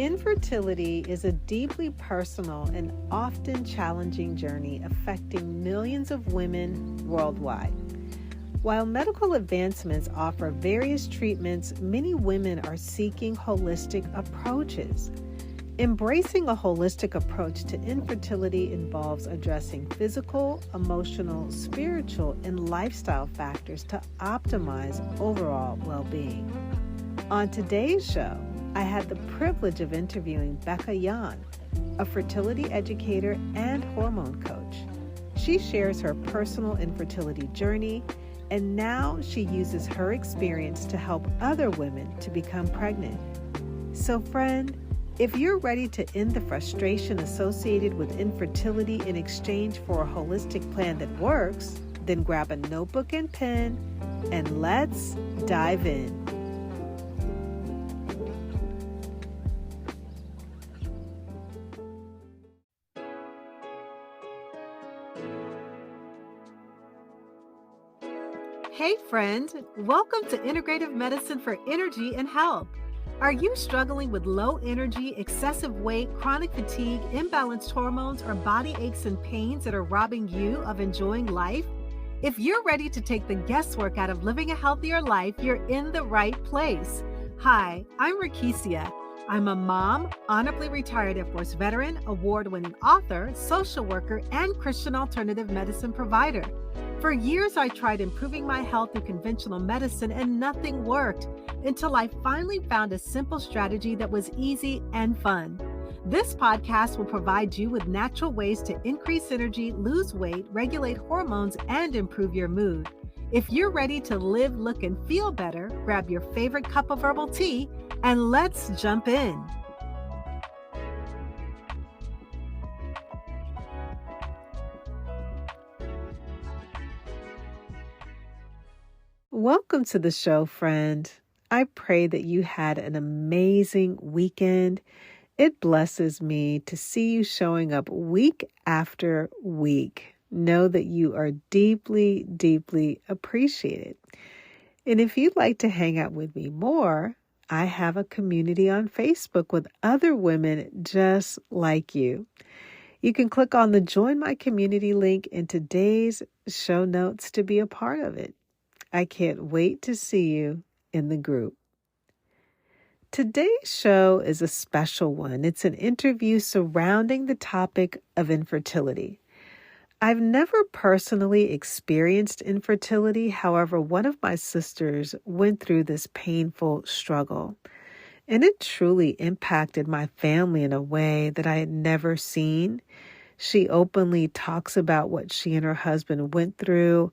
Infertility is a deeply personal and often challenging journey affecting millions of women worldwide. While medical advancements offer various treatments, many women are seeking holistic approaches. Embracing a holistic approach to infertility involves addressing physical, emotional, spiritual, and lifestyle factors to optimize overall well-being. On today's show, I had the privilege of interviewing Becca Yan, a fertility educator and hormone coach. She shares her personal infertility journey, and now she uses her experience to help other women to become pregnant. So friend, if you're ready to end the frustration associated with infertility in exchange for a holistic plan that works, then grab a notebook and pen and let's dive in. Hey friend, welcome to Integrative Medicine for Energy and Health. Are you struggling with low energy, excessive weight, chronic fatigue, imbalanced hormones, or body aches and pains that are robbing you of enjoying life? If you're ready to take the guesswork out of living a healthier life, you're in the right place. Hi, I'm Rekishia. I'm a mom, honorably retired Air Force veteran, award-winning author, social worker, and Christian alternative medicine provider. For years, I tried improving my health through conventional medicine and nothing worked until I finally found a simple strategy that was easy and fun. This podcast will provide you with natural ways to increase energy, lose weight, regulate hormones, and improve your mood. If you're ready to live, look, and feel better, grab your favorite cup of herbal tea and let's jump in. Welcome to the show, friend. I pray that you had an amazing weekend. It blesses me to see you showing up week after week. Know that you are deeply, deeply appreciated. And if you'd like to hang out with me more, I have a community on Facebook with other women just like you. You can click on the Join My Community link in today's show notes to be a part of it. I can't wait to see you in the group. Today's show is a special one. It's an interview surrounding the topic of infertility. I've never personally experienced infertility. However, one of my sisters went through this painful struggle, and it truly impacted my family in a way that I had never seen. She openly talks about what she and her husband went through,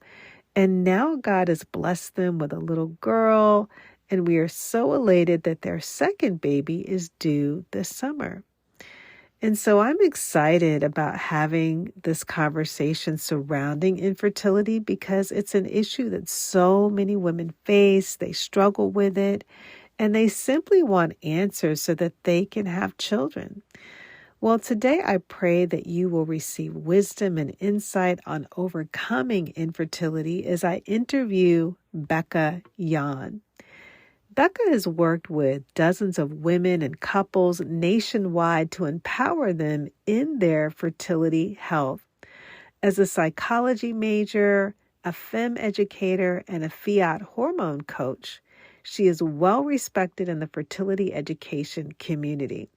and now God has blessed them with a little girl, and we are so elated that their second baby is due this summer. And so I'm excited about having this conversation surrounding infertility because it's an issue that so many women face. They struggle with it, and they simply want answers so that they can have children. Well, today I pray that you will receive wisdom and insight on overcoming infertility as I interview Becca Yan. Becca has worked with dozens of women and couples nationwide to empower them in their fertility health. As a psychology major, a femme educator, and a fiat hormone coach, she is well respected in the fertility education community.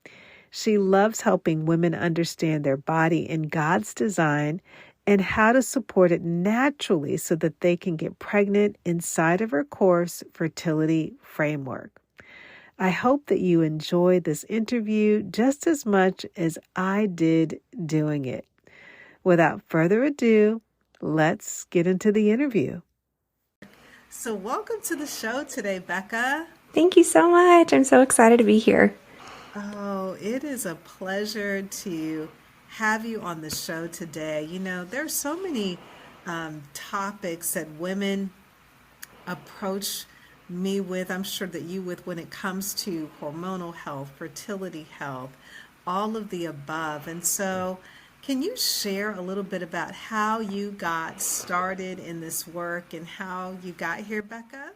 She loves helping women understand their body and God's design and how to support it naturally so that they can get pregnant inside of her course fertility framework. I hope that you enjoyed this interview just as much as I did doing it. Without further ado, let's get into the interview. So welcome to the show today, Becca. Thank you so much. I'm so excited to be here. Oh, it is a pleasure to have you on the show today. You know, there's so many topics that women approach me with, I'm sure that you with, when it comes to hormonal health, fertility health, all of the above. And so can you share a little bit about how you got started in this work and how you got here, Becca?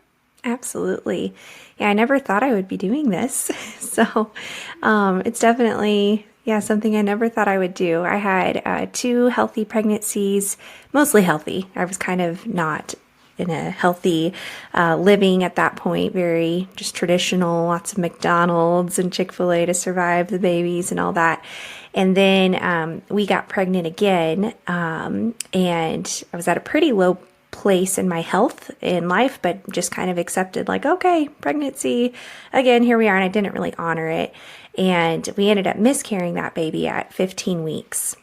Absolutely. Yeah, I never thought I would be doing this. So it's definitely, yeah, something I never thought I would do. I had two healthy pregnancies, mostly healthy. I was kind of not in a healthy living at that point, very just traditional, lots of McDonald's and Chick-fil-A to survive the babies and all that. And then we got pregnant again, and I was at a pretty low place in my health in life, but just kind of accepted, like, okay, pregnancy again, here we are. And I didn't really honor it. And we ended up miscarrying that baby at 15 weeks.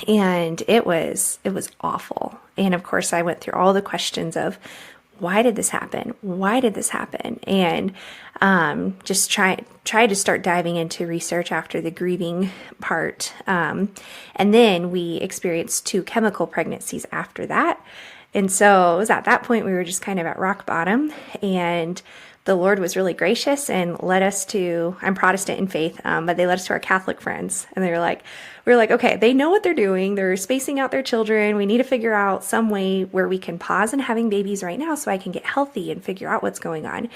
And it was awful. And of course, I went through all the questions of, why did this happen? Why did this happen? And just try to start diving into research after the grieving part. And then we experienced two chemical pregnancies after that. And so it was at that point we were just kind of at rock bottom, and the Lord was really gracious and led us to, I'm Protestant in faith, but they led us to our Catholic friends. And we were like, okay, they know what they're doing. They're spacing out their children. We need to figure out some way where we can pause on having babies right now so I can get healthy and figure out what's going on.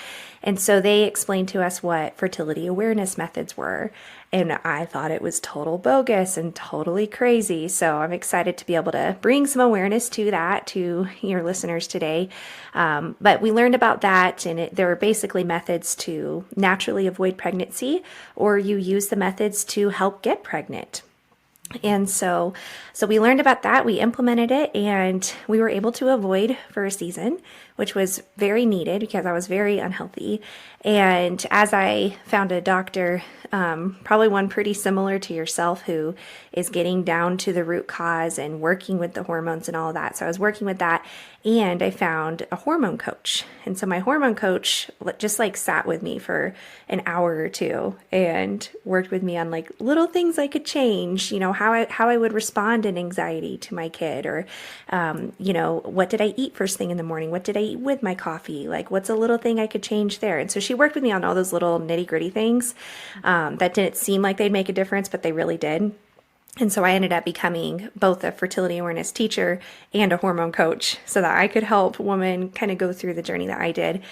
And so they explained to us what fertility awareness methods were. And I thought it was total bogus and totally crazy. So I'm excited to be able to bring some awareness to that to your listeners today. But we learned about that, and there are basically methods to naturally avoid pregnancy, or you use the methods to help get pregnant. And so we learned about that, we implemented it, and we were able to avoid for a season, which was very needed because I was very unhealthy. And as I found a doctor, probably one pretty similar to yourself, who is getting down to the root cause and working with the hormones and all that. So I was working with that, and I found a hormone coach. And so my hormone coach just like sat with me for an hour or two and worked with me on like little things I could change, how I would respond in anxiety to my kid, or, what did I eat first thing in the morning? What did I eat with my coffee? Like, what's a little thing I could change there? And so she worked with me on all those little nitty gritty things that didn't seem like they'd make a difference, but they really did. And so I ended up becoming both a fertility awareness teacher and a hormone coach so that I could help women kind of go through the journey that I did.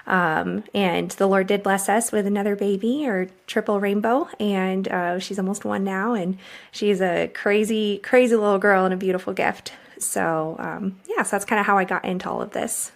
And the Lord did bless us with another baby, or triple rainbow. And she's almost one now. And she's a crazy, crazy little girl and a beautiful gift. So, so that's kind of how I got into all of this.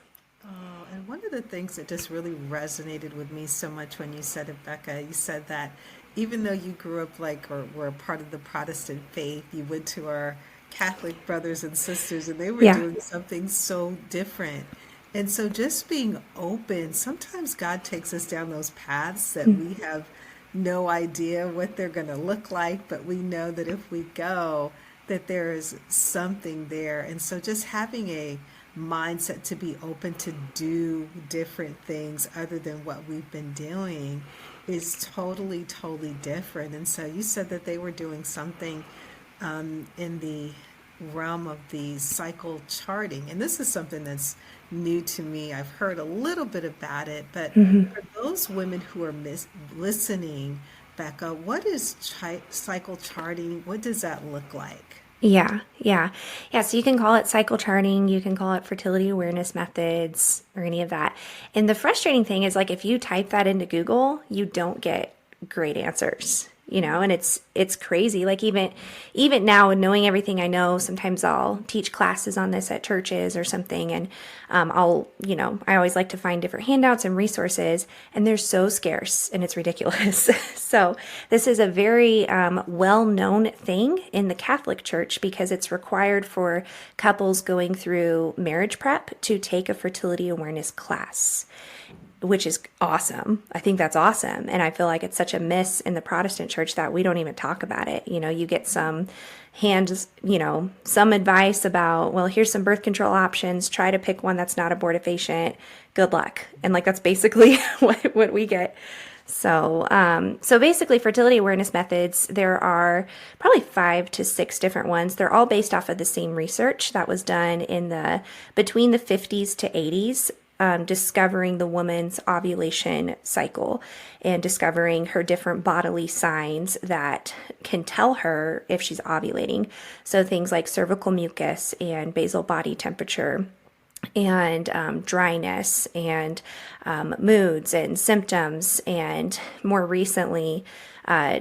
And one of the things that just really resonated with me so much when you said it, Becca, you said that even though you grew up or were a part of the Protestant faith, you went to our Catholic brothers and sisters, and they were doing something so different. And so just being open, sometimes God takes us down those paths that we have no idea what they're going to look like, but we know that if we go, that there is something there. And so just having a mindset to be open to do different things other than what we've been doing is totally, totally different. And so you said that they were doing something in the realm of the cycle charting. And this is something that's new to me. I've heard a little bit about it, but for those women who are listening, Becca, what is cycle charting? What does that look like? Yeah. So you can call it cycle charting, you can call it fertility awareness methods, or any of that. And the frustrating thing is, like, if you type that into Google, you don't get great answers, and it's crazy. Like, even now, knowing everything I know, sometimes I'll teach classes on this at churches or something, and I always like to find different handouts and resources, and they're so scarce and it's ridiculous. So this is a very well-known thing in the Catholic Church because it's required for couples going through marriage prep to take a fertility awareness class, which is awesome. I think that's awesome. And I feel like it's such a miss in the Protestant church that we don't even talk about it. You get some some advice about, well, here's some birth control options. Try to pick one that's not abortifacient. Good luck. And like, that's basically what we get. So basically fertility awareness methods, there are probably 5 to 6 different ones. They're all based off of the same research that was done between the 50s to 80s. Discovering the woman's ovulation cycle and discovering her different bodily signs that can tell her if she's ovulating. So things like cervical mucus and basal body temperature, and dryness and moods and symptoms, and more recently,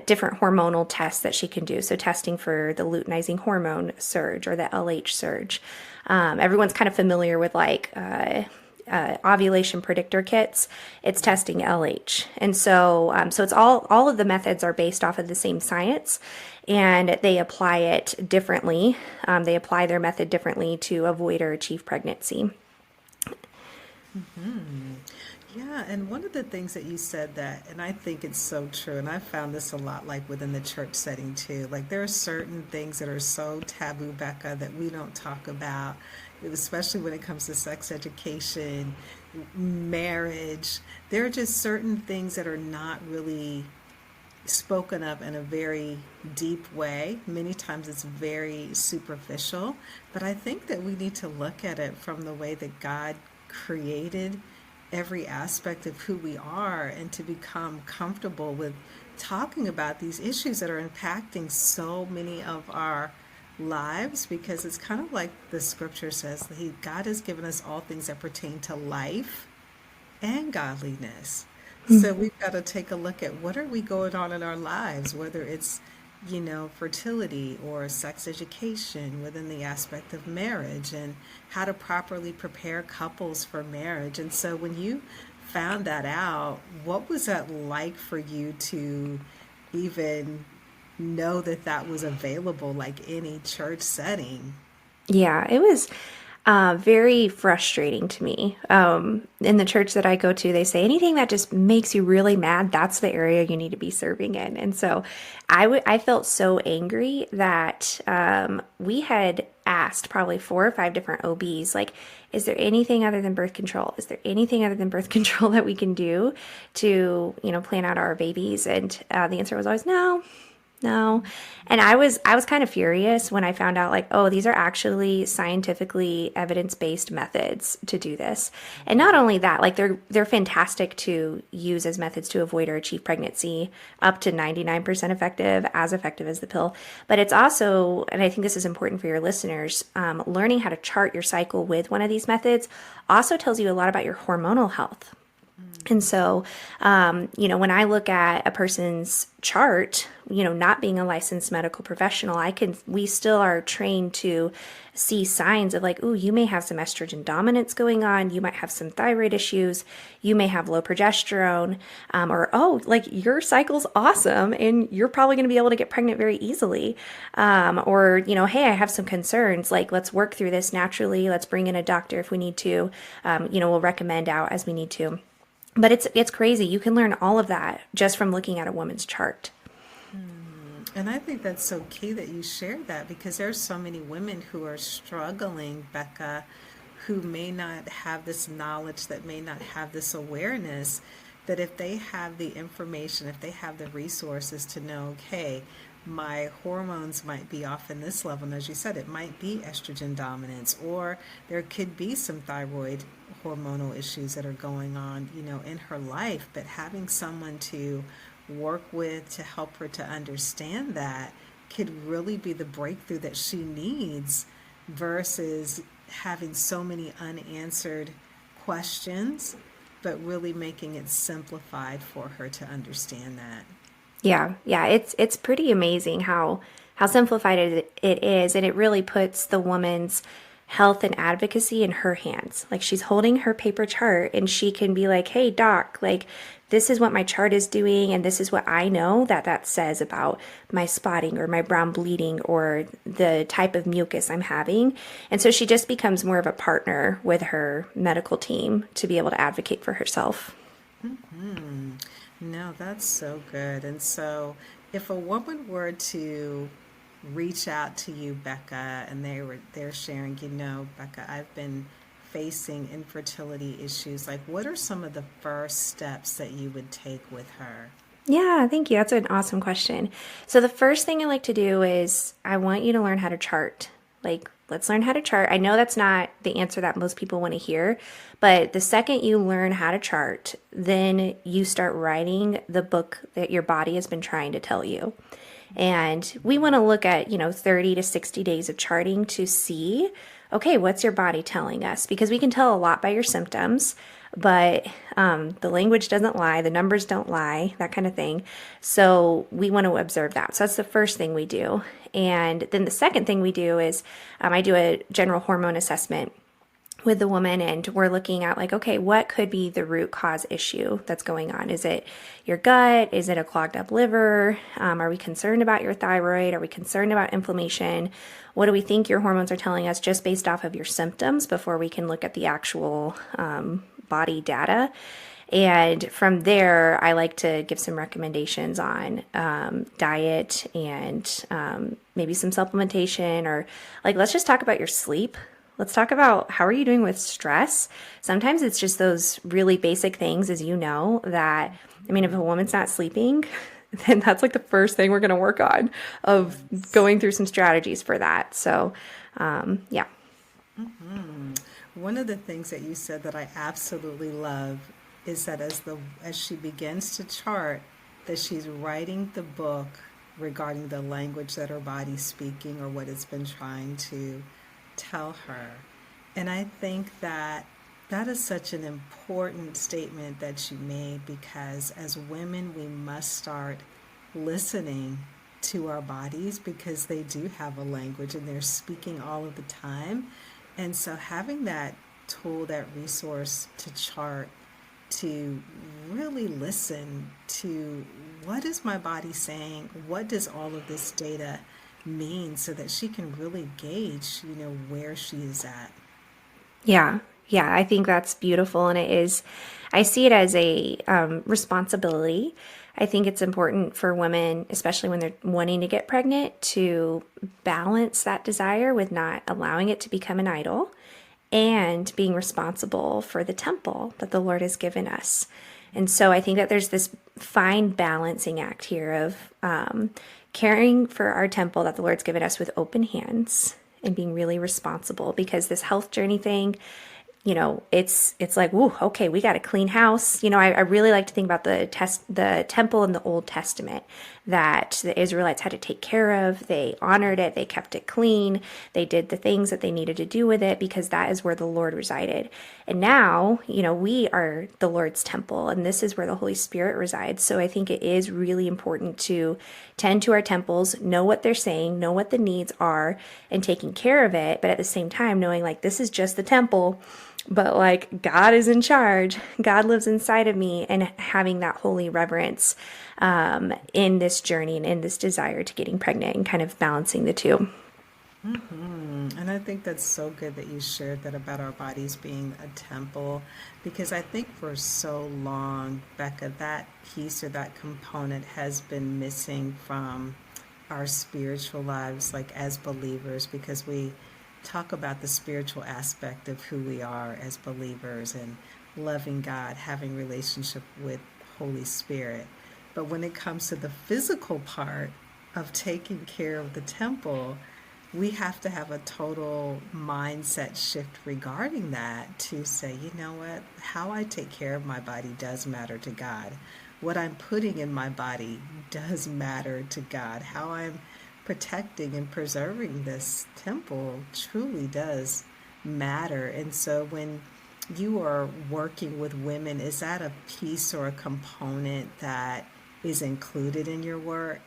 different hormonal tests that she can do. So, testing for the luteinizing hormone surge or the LH surge. Everyone's kind of familiar with ovulation predictor kits. It's testing LH, and so it's all of the methods are based off of the same science, and they apply it differently. They apply their method differently to avoid or achieve pregnancy. Yeah, and one of the things that you said that, and I think it's so true, and I found this a lot like within the church setting too. Like there are certain things that are so taboo, Becca, that we don't talk about, especially when it comes to sex education, marriage. There are just certain things that are not really spoken of in a very deep way. Many times it's very superficial, but I think that we need to look at it from the way that God created every aspect of who we are and to become comfortable with talking about these issues that are impacting so many of our lives, because it's kind of like the scripture says that God has given us all things that pertain to life and godliness. So we've got to take a look at what are we going on in our lives, whether it's, fertility or sex education within the aspect of marriage and how to properly prepare couples for marriage. And so when you found that out, what was that like for you to even know that that was available like any church setting? Yeah, it was very frustrating to me. In the church that I go to, they say anything that just makes you really mad, that's the area you need to be serving in. And so I felt so angry that we had asked probably 4 or 5 different OBs, like, is there anything other than birth control? Is there anything other than birth control that we can do to, plan out our babies? And the answer was always no. No. And I was kind of furious when I found out, like, oh, these are actually scientifically evidence-based methods to do this. And not only that, like they're fantastic to use as methods to avoid or achieve pregnancy, up to 99% effective as the pill. But it's also, and I think this is important for your listeners, learning how to chart your cycle with one of these methods also tells you a lot about your hormonal health. And so, when I look at a person's chart, not being a licensed medical professional, we still are trained to see signs of like, ooh, you may have some estrogen dominance going on. You might have some thyroid issues. You may have low progesterone, or, oh, like your cycle's awesome and you're probably going to be able to get pregnant very easily. Or, hey, I have some concerns. Like, let's work through this naturally. Let's bring in a doctor if we need to. We'll recommend out as we need to. But it's crazy. You can learn all of that just from looking at a woman's chart. And I think that's so key that you shared that, because there's so many women who are struggling, Becca, who may not have this knowledge, that may not have this awareness, that if they have the information, if they have the resources to know, okay, my hormones might be off in this level. And as you said, it might be estrogen dominance, or there could be some thyroid hormonal issues that are going on, in her life. But having someone to work with to help her to understand that could really be the breakthrough that she needs, versus having so many unanswered questions, but really making it simplified for her to understand that. Yeah, it's pretty amazing how simplified it is, and it really puts the woman's health and advocacy in her hands. Like, she's holding her paper chart and she can be like, "Hey doc, like this is what my chart is doing and this is what I know that says about my spotting or my brown bleeding or the type of mucus I'm having." And so she just becomes more of a partner with her medical team to be able to advocate for herself. No, that's so good. And so, if a woman were to reach out to you, Becca, and they're sharing, Becca, I've been facing infertility issues. Like, what are some of the first steps that you would take with her? Yeah, thank you. That's an awesome question. So the first thing I like to do is I want you to learn how to chart. Like, let's learn how to chart. I know that's not the answer that most people want to hear, but the second you learn how to chart, then you start writing the book that your body has been trying to tell you. And we want to look at, 30 to 60 days of charting to see okay, what's your body telling us? Because we can tell a lot by your symptoms, but the language doesn't lie, the numbers don't lie, that kind of thing. So we want to observe that. So that's the first thing we do. And then the second thing we do is I do a general hormone assessment with the woman, and we're looking at like, okay, what could be the root cause issue that's going on? Is it your gut? Is it a clogged up liver? Are we concerned about your thyroid? Are we concerned about inflammation? What do we think your hormones are telling us just based off of your symptoms before we can look at the actual body data? And from there, I like to give some recommendations on diet and maybe some supplementation, or like, let's just talk about your sleep. Let's talk about how are you doing with stress? Sometimes it's just those really basic things, as you know, that, I mean, if a woman's not sleeping, then that's like the first thing we're going to work on of going through some strategies for that. So, yeah. One of the things that you said that I absolutely love is that as she begins to chart, that she's writing the book regarding the language that her body's speaking or what it's been trying to tell her. And I think that that is such an important statement that you made, because as women, we must start listening to our bodies, because they do have a language and they're speaking all of the time. And so having that tool, that resource to chart, to really listen to what is my body saying, what does all of this data mean, so that she can really gauge, where she is at. Yeah. Yeah. I think that's beautiful. And it is, I see it as a responsibility. I think it's important for women, especially when they're wanting to get pregnant, to balance that desire with not allowing it to become an idol and being responsible for the temple that the Lord has given us. And so I think that there's this fine balancing act here of caring for our temple that the Lord's given us with open hands and being really responsible, because this health journey thing, it's like, ooh, okay, we got a clean house. I really like to think about the temple in the Old Testament that the Israelites had to take care of. They honored it. They kept it clean. They did the things that they needed to do with it, because that is where the Lord resided. And now, we are the Lord's temple, and this is where the Holy Spirit resides. So I think it is really important to tend to our temples, know what they're saying, know what the needs are, and taking care of it. But at the same time, knowing like this is just the temple, but like God is in charge, God lives inside of me, and having that holy reverence in this journey and in this desire to getting pregnant, and kind of balancing the two. And I think that's so good that you shared that about our bodies being a temple, because I think for so long, Becca, that piece or that component has been missing from our spiritual lives, like as believers, because we talk about the spiritual aspect of who we are as believers and loving God, having relationship with Holy Spirit. But when it comes to the physical part of taking care of the temple, we have to have a total mindset shift regarding that, to say, you know what, how I take care of my body does matter to God. What I'm putting in my body does matter to God. How I'm protecting and preserving this temple truly does matter. And so when you are working with women, is that a piece or a component that is included in your work?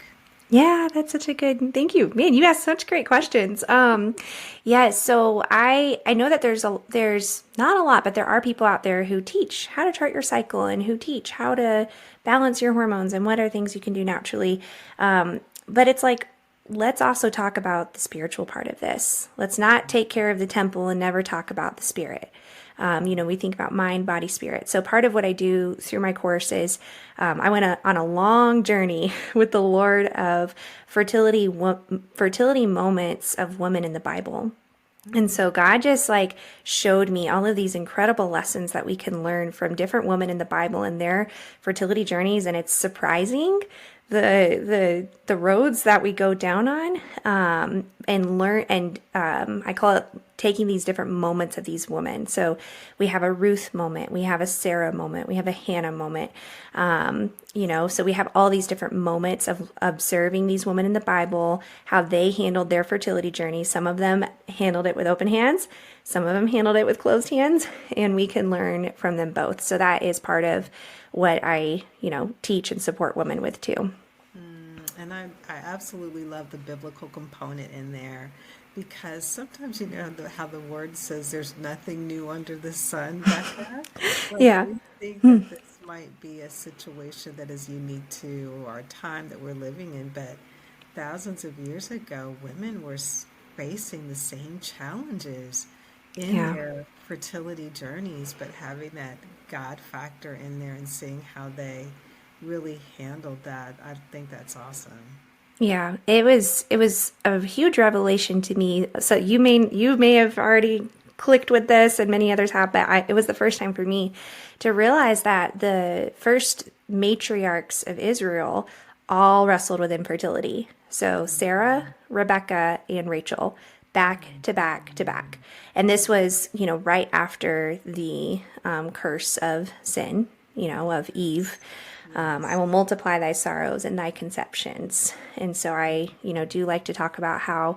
Yeah, that's such a good, thank you. Man, you asked such great questions. Yeah, so I know that there's not a lot, but there are people out there who teach how to chart your cycle, and who teach how to balance your hormones and what are things you can do naturally. But it's like, let's also talk about the spiritual part of this. Let's not take care of the temple and never talk about the spirit. We think about mind, body, spirit. So part of what I do through my course is I went on a long journey with the Lord of fertility moments of women in the Bible. And so God just like showed me all of these incredible lessons that we can learn from different women in the Bible and their fertility journeys. And it's surprising the roads that we go down on, and learn. And I call it taking these different moments of these women. So we have a Ruth moment, we have a Sarah moment, we have a Hannah moment. So we have all these different moments of observing these women in the Bible, how they handled their fertility journey. Some of them handled it with open hands, some of them handled it with closed hands, and we can learn from them both. So that is part of what I, teach and support women with too. And I absolutely love the biblical component in there because sometimes how the word says there's nothing new under the sun, Becca. Like Yeah. we think that this might be a situation that is unique to our time that we're living in, but thousands of years ago, women were facing the same challenges in Yeah. their fertility journeys, but having that God factor in there and seeing how they really handled that, I think that's awesome. Yeah, it was a huge revelation to me. So you may have already clicked with this, and many others have, but it was the first time for me to realize that the first matriarchs of Israel all wrestled with infertility. So Sarah, Rebecca, and Rachel, back to back to back, and this was right after the curse of sin, of Eve. I Yes. will multiply thy sorrows and thy conceptions. And so I, do like to talk about how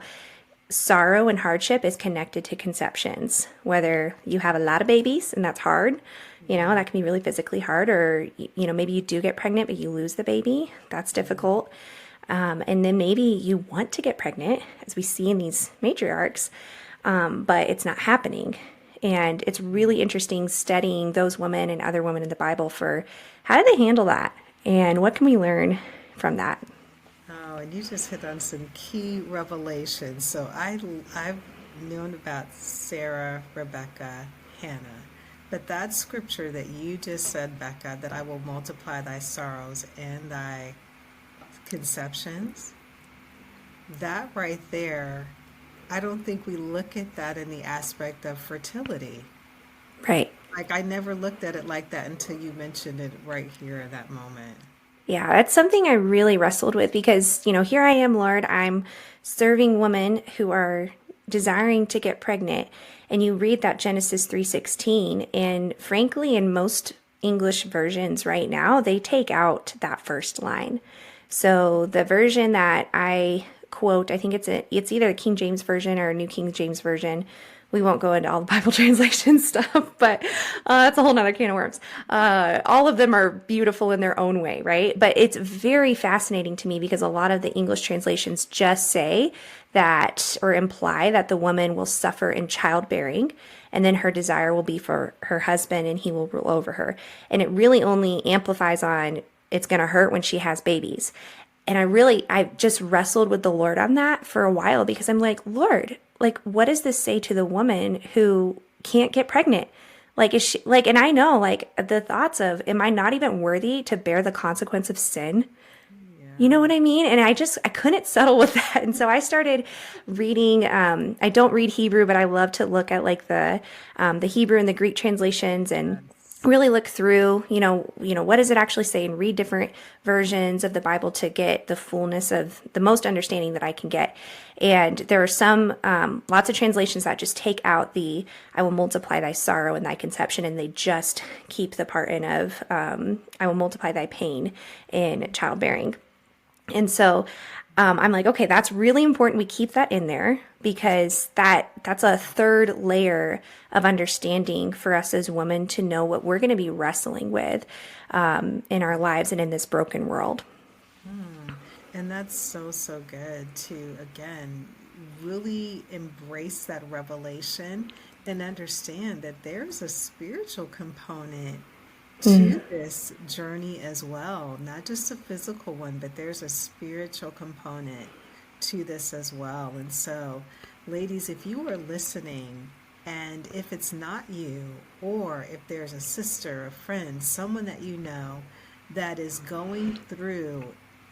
sorrow and hardship is connected to conceptions. Whether you have a lot of babies and that's hard, that can be really physically hard, or, maybe you do get pregnant, but you lose the baby. That's difficult. And then maybe you want to get pregnant, as we see in these matriarchs, but it's not happening. And it's really interesting studying those women and other women in the Bible for how did they handle that and what can we learn from that? Oh, and you just hit on some key revelations. So I've known about Sarah, Rebecca, Hannah, but that scripture that you just said, Becca, that I will multiply thy sorrows and thy conceptions, that right there, I don't think we look at that in the aspect of fertility. Right. Like I never looked at it like that until you mentioned it right here in that moment. Yeah, that's something I really wrestled with because, here I am, Lord, I'm serving women who are desiring to get pregnant. And you read that Genesis 3:16, and frankly, in most English versions right now, they take out that first line. So the version that I quote, I think it's either the King James version or a New King James version. We won't go into all the Bible translation stuff, but that's a whole nother can of worms. All of them are beautiful in their own way, right? But it's very fascinating to me because a lot of the English translations just say that or imply that the woman will suffer in childbearing and then her desire will be for her husband and he will rule over her. And it really only amplifies on it's going to hurt when she has babies. And I just wrestled with the Lord on that for a while because I'm like, Lord, like, what does this say to the woman who can't get pregnant? Like, is she like, and I know like the thoughts of, am I not even worthy to bear the consequence of sin? You know Yeah. what I mean? And I couldn't settle with that. And so I started reading, I don't read Hebrew, but I love to look at like the Hebrew and the Greek translations and Yes. really look through, what does it actually say and read different versions of the Bible to get the fullness of the most understanding that I can get. And there are some, lots of translations that just take out I will multiply thy sorrow and thy conception, and they just keep the part in of, I will multiply thy pain in childbearing. And so I'm like, okay, that's really important. We keep that in there because that's a third layer of understanding for us as women to know what we're going to be wrestling with in our lives and in this broken world. And that's so, so good to, again, really embrace that revelation and understand that there's a spiritual component to this journey as well, not just a physical one, but there's a spiritual component to this as well. And so, ladies, if you are listening, and if it's not you, or if there's a sister, a friend, someone that you know that is going through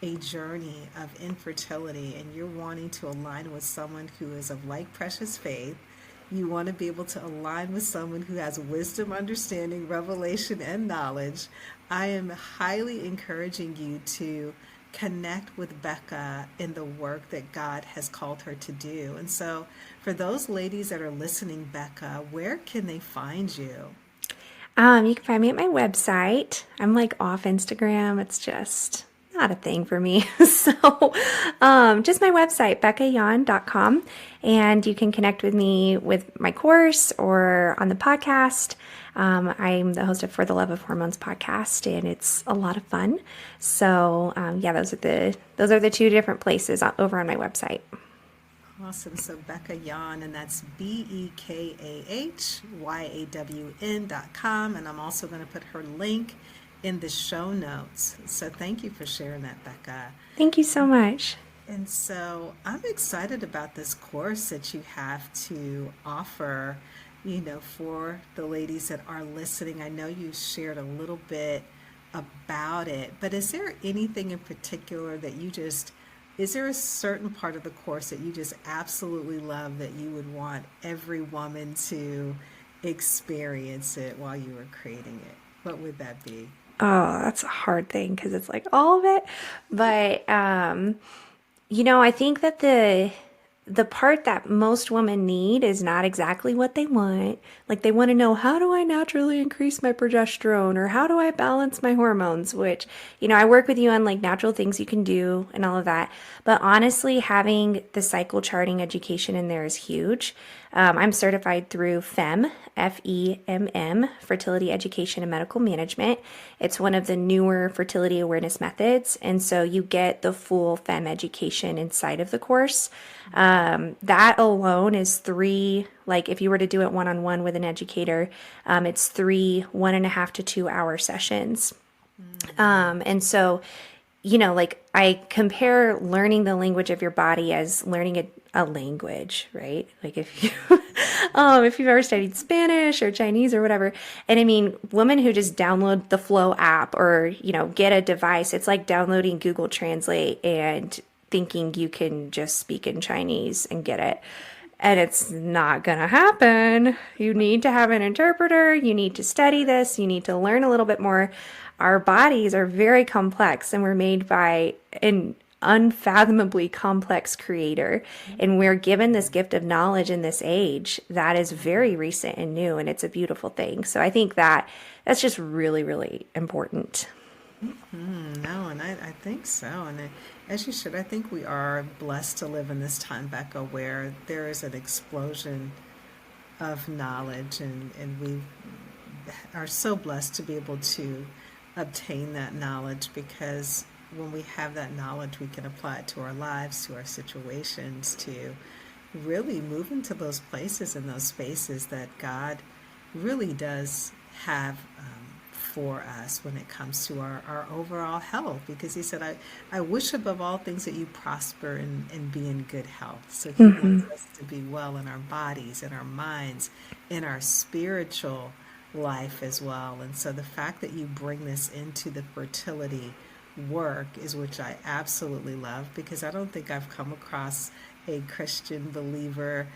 a journey of infertility and you're wanting to align with someone who is of like precious faith, you want to be able to align with someone who has wisdom, understanding, revelation, and knowledge, I am highly encouraging you to connect with Becca in the work that God has called her to do. And so, for those ladies that are listening, Becca, where can they find you? You can find me at my website. I'm like off Instagram. It's just not a thing for me. So, just my website, beccayan.com. And you can connect with me with my course or on the podcast. I'm the host of For the Love of Hormones podcast, and it's a lot of fun. So, yeah, those are the two different places over on my website. Awesome. So Becca Yawn, and that's BEKAHYAWN.com. And I'm also going to put her link in the show notes. So thank you for sharing that, Becca. Thank you so much. And so I'm excited about this course that you have to offer, for the ladies that are listening. I know you shared a little bit about it, but is there anything in particular that is there a certain part of the course that you just absolutely love that you would want every woman to experience it while you were creating it? What would that be? Oh, that's a hard thing because it's like all of it. But, I think that the part that most women need is not exactly what they want. Like they want to know, how do I naturally increase my progesterone, or how do I balance my hormones? Which, I work with you on like natural things you can do and all of that. But honestly, having the cycle charting education in there is huge. I'm certified through FEMM, FEMM, Fertility Education and Medical Management. It's one of the newer fertility awareness methods. And so you get the full FEMM education inside of the course. That alone is 3, like if you were to do it one-on-one with an educator, it's 3 1.5 to 2 hour sessions. And so, like I compare learning the language of your body as learning a language, right? Like if you, if you've ever studied Spanish or Chinese or whatever, and I mean, women who just download the Flow app or, get a device, it's like downloading Google Translate and thinking you can just speak in Chinese and get it. And it's not going to happen. You need to have an interpreter. You need to study this. You need to learn a little bit more. Our bodies are very complex, and we're made by an unfathomably complex creator. And we're given this gift of knowledge in this age that is very recent and new, and it's a beautiful thing. So I think that's just really, really important. No, and I think so. And as you should, I think we are blessed to live in this time, Becca, where there is an explosion of knowledge, and we are so blessed to be able to obtain that knowledge, because when we have that knowledge, we can apply it to our lives, to our situations, to really move into those places and those spaces that God really does have for us when it comes to our overall health. Because he said, I wish above all things that you prosper and be in good health. So he wants us to be well in our bodies, in our minds, in our spiritual life as well. And so the fact that you bring this into the fertility work is which I absolutely love, because I don't think I've come across a Christian believer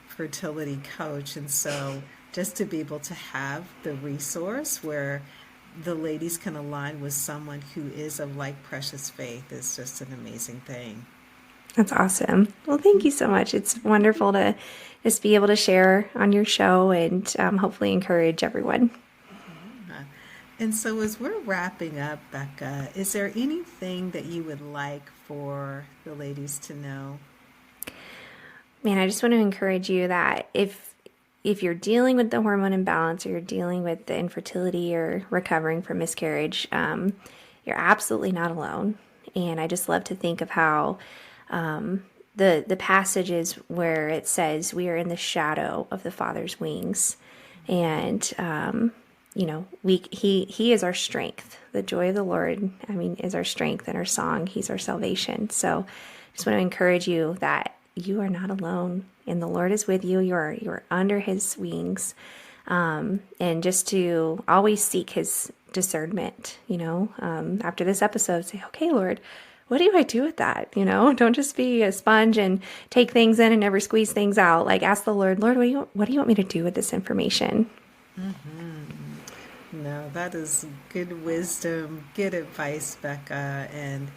fertility coach. And so just to be able to have the resource where the ladies can align with someone who is of like precious faith is just an amazing thing. That's awesome. Well, thank you so much. It's wonderful to just be able to share on your show and hopefully encourage everyone. And so as we're wrapping up, Becca, is there anything that you would like for the ladies to know? Man, I just want to encourage you that if you're dealing with the hormone imbalance, or you're dealing with the infertility or recovering from miscarriage, you're absolutely not alone. And I just love to think of how the passages where it says we are in the shadow of the Father's wings, and he is our strength. The joy of the Lord, is our strength and our song. He's our salvation. So I just want to encourage you that you are not alone, and the Lord is with you. You're under his wings, and just to always seek his discernment, after this episode, say, okay, Lord, what do I do with that? Don't just be a sponge and take things in and never squeeze things out. Like, ask the Lord, what do you want me to do with this information? No, that is good wisdom, good advice, Becca. And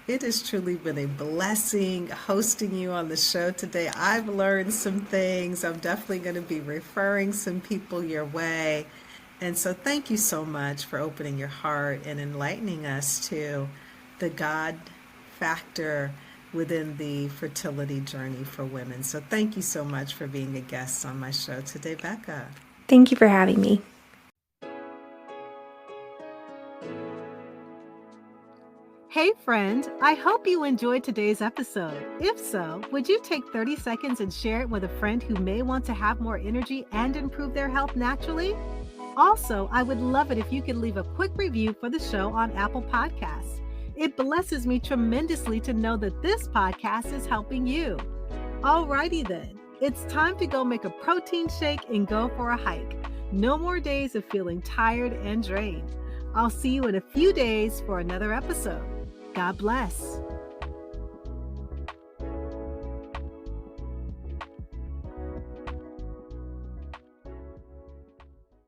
It has truly been a blessing hosting you on the show today. I've learned some things. I'm definitely going to be referring some people your way. And so, thank you so much for opening your heart and enlightening us to the God factor within the fertility journey for women. So, thank you so much for being a guest on my show today, Becca. Thank you for having me. Hey friend, I hope you enjoyed today's episode. If so, would you take 30 seconds and share it with a friend who may want to have more energy and improve their health naturally? Also, I would love it if you could leave a quick review for the show on Apple Podcasts. It blesses me tremendously to know that this podcast is helping you. Alrighty then, it's time to go make a protein shake and go for a hike. No more days of feeling tired and drained. I'll see you in a few days for another episode. God bless.